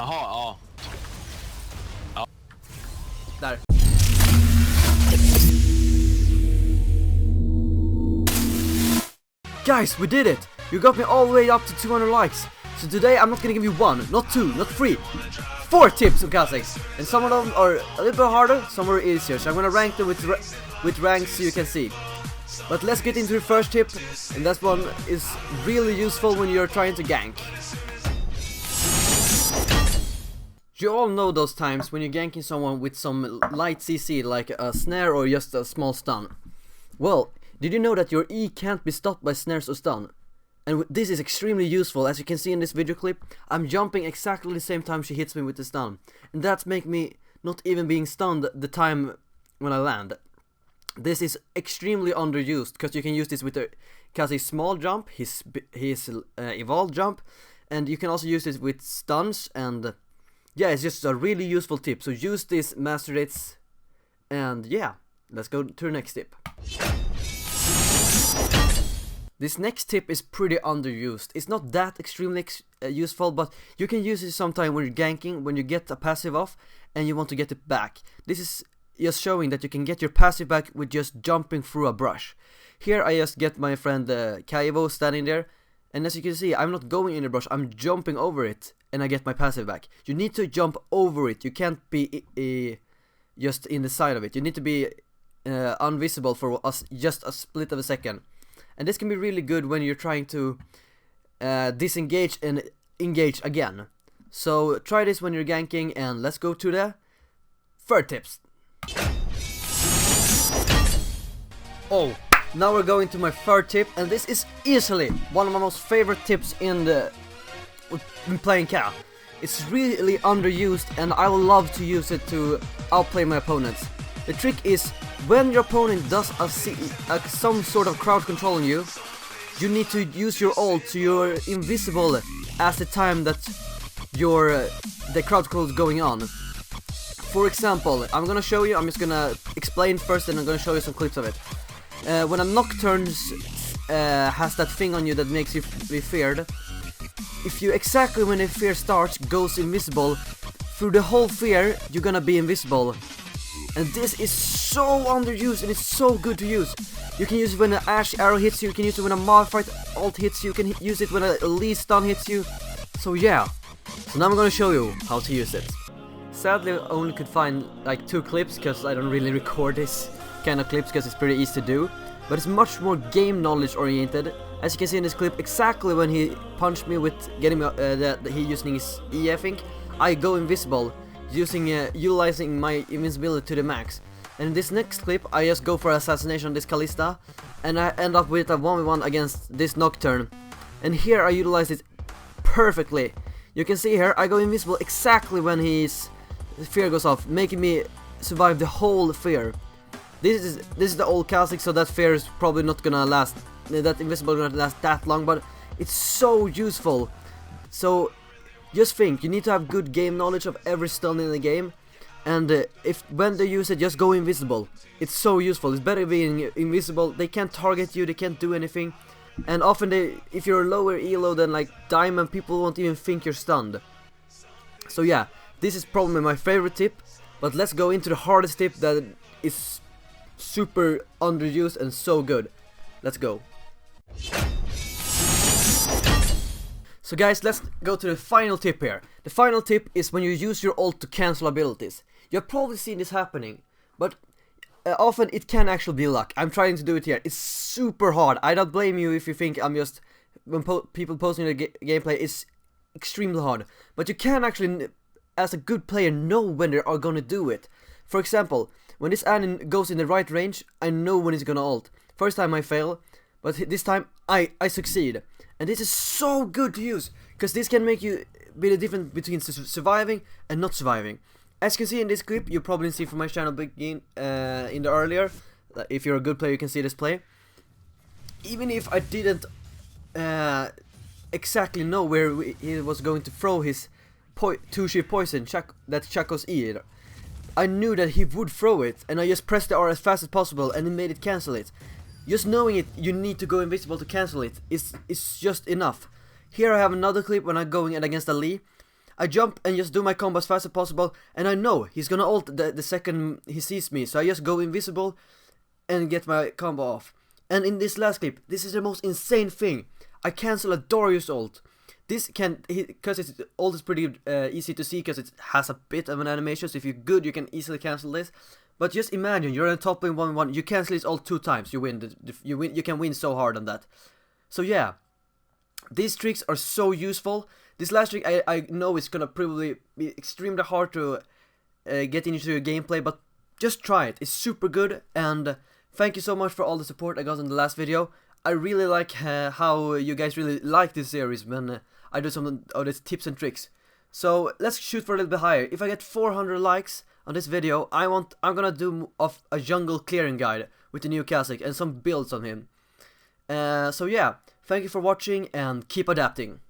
Jaha, ja. Ja. Där. Guys, we did it! You got me all the way up to 200 likes. So today I'm not gonna give you 1, not 2, not 3, 4 tips on Kha'Zix. And some of them are a little bit harder, some are easier. So I'm gonna rank them with ranks so you can see. But let's get into the first tip, and that one is really useful when you're trying to gank. You all know those times when you're ganking someone with some light CC like a snare or just a small stun. Well, did you know that your E can't be stopped by snares or stun? And this is extremely useful. As you can see in this video clip, I'm jumping exactly the same time she hits me with the stun. And that's make me not even being stunned the time when I land. This is extremely underused, because you can use this with Kha'Zix's small jump, his evolved jump, and you can also use this with stuns, and yeah, it's just a really useful tip. So use this, master it, and yeah, let's go to the next tip. This next tip is pretty underused. It's not that extremely useful, but you can use it sometime when you're ganking, when you get a passive off and you want to get it back. This is just showing that you can get your passive back with just jumping through a brush. Here I just get my friend Kha'Zix standing there, and as you can see, I'm not going in the brush, I'm jumping over it, and I get my passive back. You need to jump over it, you can't be just in the side of it. You need to be invisible for just a split of a second. And this can be really good when you're trying to disengage and engage again. So try this when you're ganking, and let's go to the third tips. Oh, now we're going to my third tip, and this is easily one of my most favorite tips in playing Ka. It's really underused, and I will love to use it to outplay my opponents. The trick is, when your opponent does some sort of crowd control on you, you need to use your ult so you're invisible at the time that the crowd control is going on. For example, I'm gonna show you, I'm just gonna explain first, and I'm gonna show you some clips of it. When a Nocturne has that thing on you that makes you be feared, if you exactly when the fear starts goes invisible, through the whole fear you're gonna be invisible. And this is so underused, and it's so good to use. You can use it when an Ash arrow hits you, you can use it when a Malphite ult hits you, you can use it when a Lee stun hits you. So yeah, so now I'm gonna show you how to use it. Sadly, I only could find like 2 clips, because I don't really record this kind of clips, because it's pretty easy to do. But it's much more game knowledge oriented. As you can see in this clip, exactly when he punched me with getting he using his E, I think, I go invisible, utilizing my invincibility to the max. And in this next clip, I just go for assassination on this Kalista, and I end up with a 1v1 against this Nocturne. And here I utilize it perfectly. You can see here, I go invisible exactly when his fear goes off, making me survive the whole fear. This is the old Kha'Zix, so that fear is probably not gonna last, that invisible is not gonna last that long, but it's so useful. So just think, you need to have good game knowledge of every stun in the game, and if when they use it, just go invisible. It's so useful. It's better being invisible. They can't target you, they can't do anything, and often if you're lower elo than like Diamond, people won't even think you're stunned. So yeah, this is probably my favorite tip, but let's go into the hardest tip that is super underused and so good. Let's go. So guys, let's go to the final tip here. The final tip is when you use your ult to cancel abilities. You've probably seen this happening, but often it can actually be luck. I'm trying to do it here. It's super hard. I don't blame you if you think I'm just, when people posting the gameplay, it's extremely hard. But you can actually, as a good player, know when they are gonna do it. For example, when this Anin goes in the right range, I know when he's gonna ult. First time I fail, but this time I succeed. And this is so good to use, because this can make you be the difference between surviving and not surviving. As you can see in this clip, you probably see from my channel begin in the earlier. If you're a good player, you can see this play. Even if I didn't exactly know where he was going to throw his 2-shift poison, that's Chaco's E, I knew that he would throw it, and I just pressed the R as fast as possible, and it made it cancel it. Just knowing it, you need to go invisible to cancel it. It's just enough. Here I have another clip when I'm going against a Lee. I jump and just do my combo as fast as possible, and I know he's gonna ult the second he sees me, so I just go invisible and get my combo off. And in this last clip, this is the most insane thing. I cancel a Darius ult. This can, because its ult is pretty easy to see because it has a bit of an animation, so if you're good you can easily cancel this. But just imagine, you're in top lane 1v1, you cancel his ult 2 times, you win, you can win so hard on that. So yeah, these tricks are so useful. This last trick I know is gonna probably be extremely hard to get into your gameplay, but just try it, it's super good. And thank you so much for all the support I got in the last video. I really like how you guys really like this series when I do some of these tips and tricks. So let's shoot for a little bit higher. If I get 400 likes on this video, I'm gonna do of a jungle clearing guide with the new Kha'Zix and some builds on him. So yeah, thank you for watching and keep adapting.